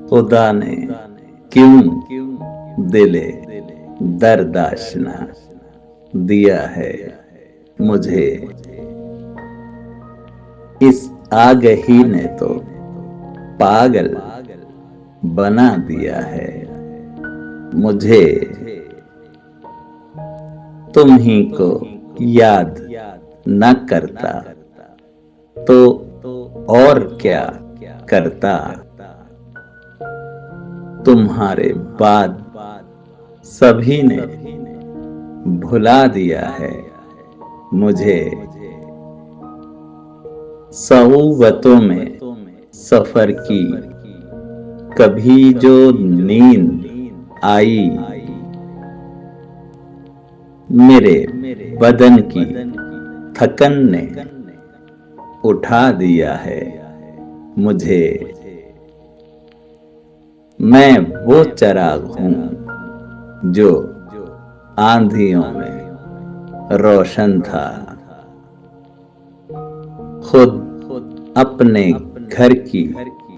खुदा ने क्यों दिले दर्द आशना दिया है मुझे। इस आगही ने तो पागल बना दिया है मुझे। तुम ही को याद न करता तो और क्या करता। तुम्हारे बाद सभी ने भुला दिया है मुझे। सऊवतों में सफर की कभी जो नींद आई, मेरे बदन की थकन ने उठा दिया है मुझे। मैं वो चिराग हूं जो आंधियों में रोशन था। खुद अपने घर की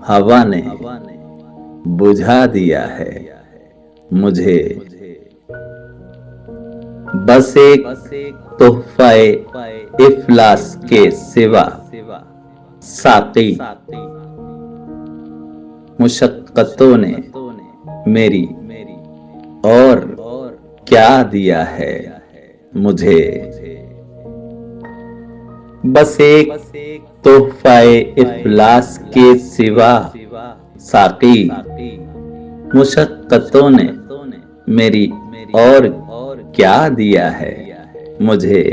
हवा ने बुझा दिया है मुझे। बस एक तोहफाए इफलास के सिवा साकी मुशक्कतों ने मेरी और क्या दिया है मुझे। बस एक तोहफाए इफलास के सिवा साकी मुशक्कतों ने मेरी और क्या दिया है मुझे।